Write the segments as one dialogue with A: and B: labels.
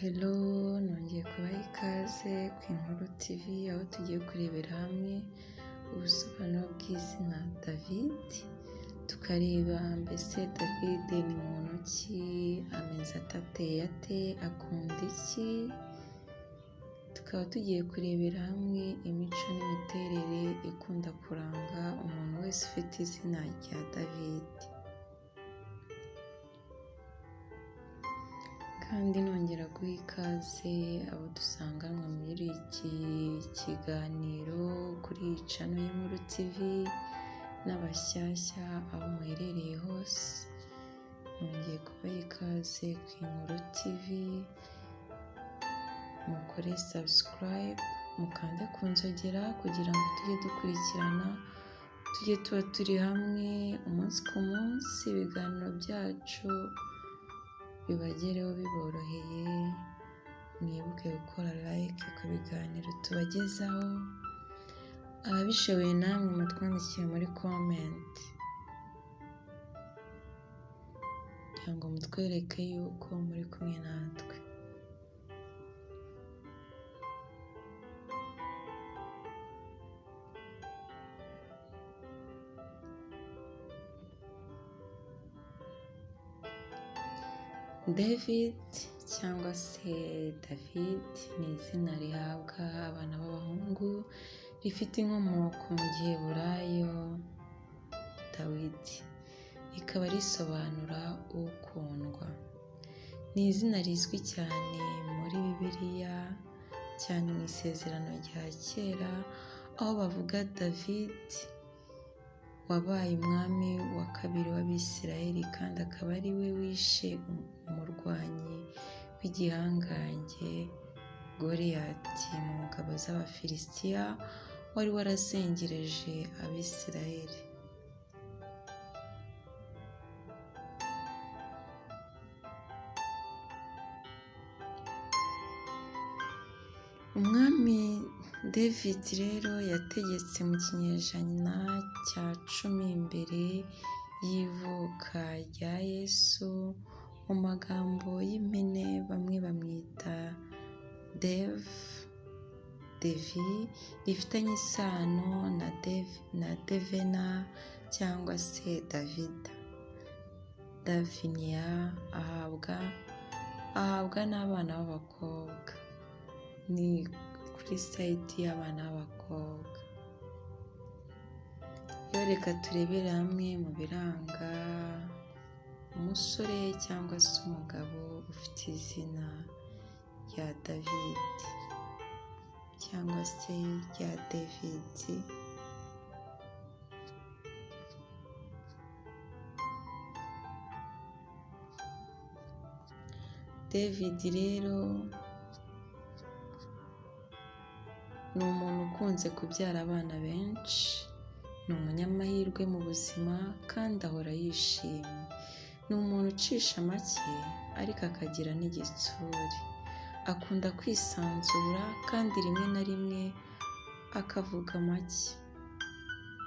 A: Hello, nongeye kubaha ikaze ku Inkuru TV, aho tugiye kurebera hamwe ubusobanuro bw'izina David, tukareba mbese David ni muntu ki, ameze ateye ate, akunda iki, tukaba tugiye kurebera hamwe imico n'imiterere ikunda kuranga umuntu wese ufite izina rya David. Kandi nongera guha ikaze abo dusanganwa muri iki kiganiro kuri iyi channel y'Inkuru TV n'abashyashya aho muherereye hose, nongeye kubaha ikaze ku Inkuru TV, mukore subscribe, mukande ku nzogera kugira ngo tujye dukurikirana, tujye tuba turi hamwe umunsi ku munsi, ibiganiro byacu bibagereho biboroheye. Mwibuke gukora like ku biganiro tubagezaho, ababishoboye namwe mutwandikire muri comment kugira ngo mutwereke yuko muri kumwe natwe. David cyangwa se David ni izina rihabwa abana b'abahungu, rifite inkomoko mu giheburayo Dawidi, rikaba risobanura ukundwa. Ni izina rizwi cyane muri Bibiliya, cyane mu Isezerano rya Kera, aho bavuga David wabaye umwami wa kabiri w'Abisirayeli, kandi akaba ari we wishe umurwanyi w'igihangange Goliyati mu ngabo z'Abafilisitiya wari warazengereje Abisirayeli. Umwami David rero yategetse mu kinyejana cya 10 mbere y'ivuka rya Yesu. Mu magambo y'impine bamwe bamwita Devi, rifitanye isano na Devena cyangwa se Davida. Davinia ahabwa n'abana b'abakobwa, ni kuri sayidi y'abana b'abakobwa. Iyo reka turebere hamwe mu biranga umusore cyangwa se umugabo ufite izina rya David cyangwa se rya David. David rero ni umuntu ukunze kubyara abana benshi, ni umunyamahirwe mu buzima kandi ahora yishimye. Ni umuntu ucisha make ariko akagira n'igitsure, akunda kwisanzura kandi rimwe na rimwe akavuga make.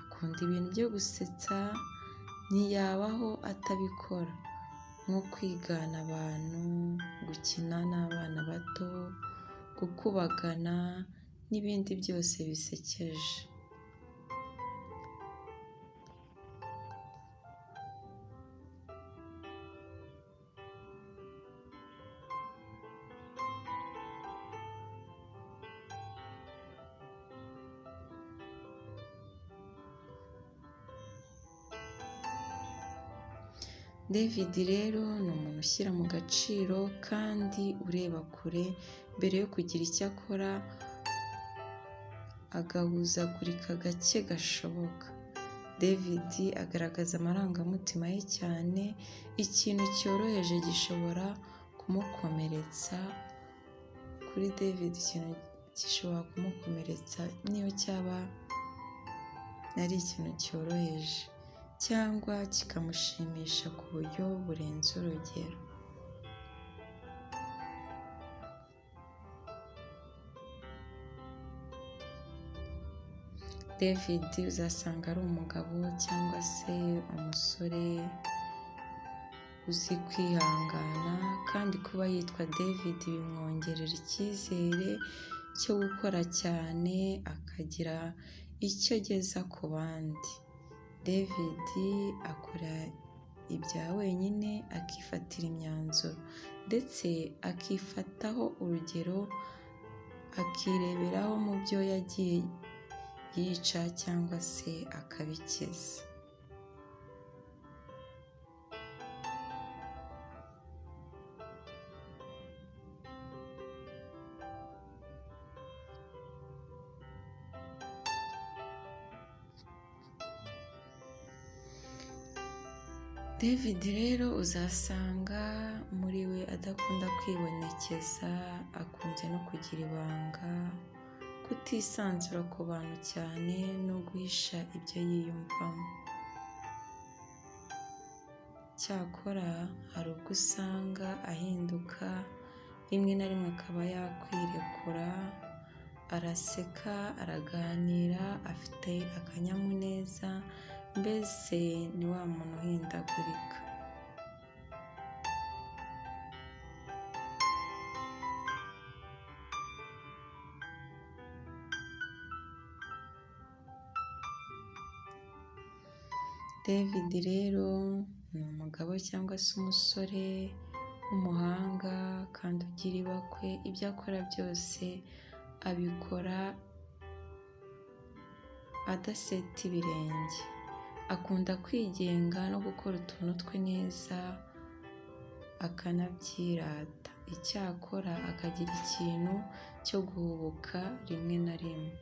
A: Akunda ibintu byo gusetsa, ntiyabaho atabikora, nko kwigana abantu, gukina n'abana bato, gukubagana n'ibindi byose bisekeje. David rero ni umuntu ushyira mu gaciro kandi ureba kure mbere yo kugira icyo akora, agahuzagurika gake gashoboka. David agaragaza amarangamutima ye cyane, ikintu cyoroheje gishobora kumukomeretsa. Kuri David ikintu gishobora kumukomeretsa niyo cyaba ari ikintu cyoroheje, cyangwa kikamushimisha ku buryo burenze urugero. David uzasanga ari umugabo cyangwa se umusore uzi kwihangana, kandi kuba yitwa David bimwongerera icyizere cyo gukora cyane akagira icyo ageza ku bandi. David akora ibya wenyine, akifatira imyanzuro ndetse akifataho urugero, akireberaho mu byo yagiye yica cyangwa se akabikiza. David rero uzasanga muri we adakunda kwibonekeza, akunze no kugira ibanga, kutisanzura ku bantu cyane no guhisha ibyo yiyumvamo. Cyakora hari ubwo usanga ahinduka, rimwe na rimwe akaba yakwirekura, araseka, araganira, afite akanyamuneza, mbese ni wa muntu uhindagurika. David rero ni umugabo cyangwa se umusore w'umuhanga kandi ugira ibakwe, ibyo akora byose abikora adaseta ibirenge. Akunda kwigenga no gukora utuntu twe neza akanabyirata. Icyakora akagira ikintu cyo guhubuka rimwe na rimwe.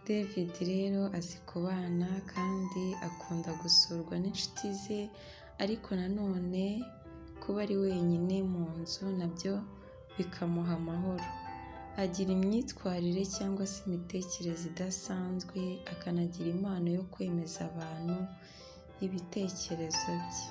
A: David rero azi kubana kandi akunda gusurwa n'inshuti ze, ariko nanone kuba ari wenyine mu nzu nabyo bikamuha amahoro. Agira imyitwarire cyangwa se imitekerereze idasanzwe, akanagira impano yo kwemeza abantu ibitekerezo bye.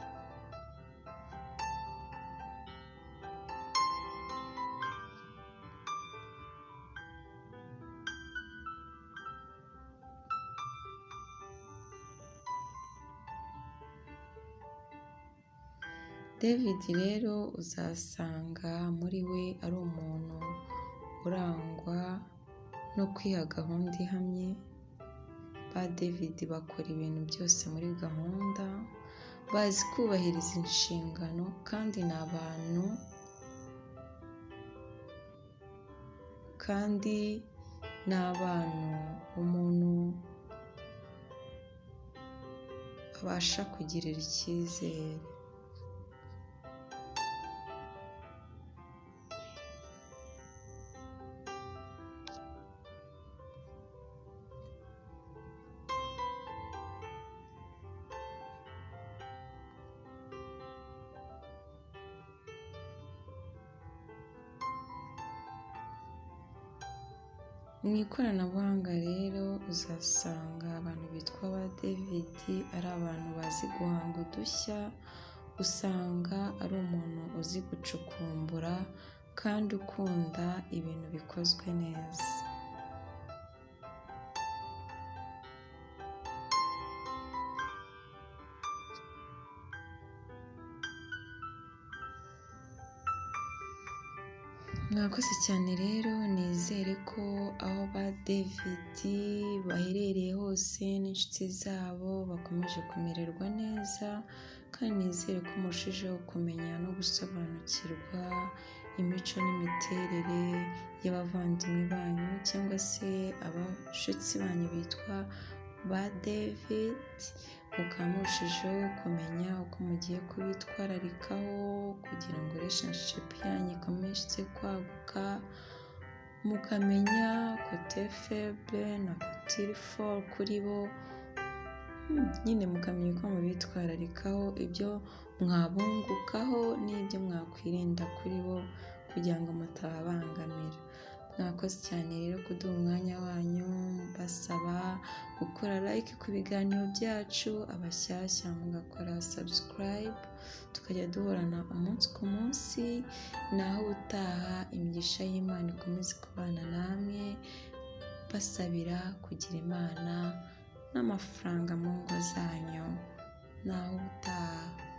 A: David rero uzasanga muri we ari umuntu urangwa no kwiha gahunda ihamye. Ba David bakora ibintu byose muri gahunda, bazi kubahiriza inshingano, kandi ni abantu umuntu abasha kugirira icyizere. Mu ikoranabuhanga rero uzasanga abantu bitwa ba David ari abantu bazi guhanga udushya, usanga ari umuntu uzi gucukumbura kandi ukunda ibintu bikozwe neza. Mwakoze cyane rero, nizere ko aho ba David baherereye hose n'inshuti zabo bakomeje kumererwa neza, kandi nizere ko murushijeho kumenya no gusobanukirwa imico n'imiterere y'abavandimwe banyu cyangwa se abashyitsi banyu bitwa ba David, mukaba murushijeho kumenya uko mugiye kubitwararikaho kugira ngo relationship yanyu ikomeze kwaguka, mukamenya côté faible na côté fort kuri bo, nyine mukamenya uko mubitwararikaho, ibyo mwabungukaho n'ibyo mwakwirinda kuri bo kugira ngo mutababangamira. Mwakoze cyane rero kuduha umwanya wanyu, basaba gukora like ku biganiro byacu, abashyashya mugakora subscribe, tukajya duhorana umunsi ku munsi, naho utaha imigisha y'Imana ikomeze kubana namwe, basabira kugira Imana n'amafaranga mu ngo zanyu, naho utaha.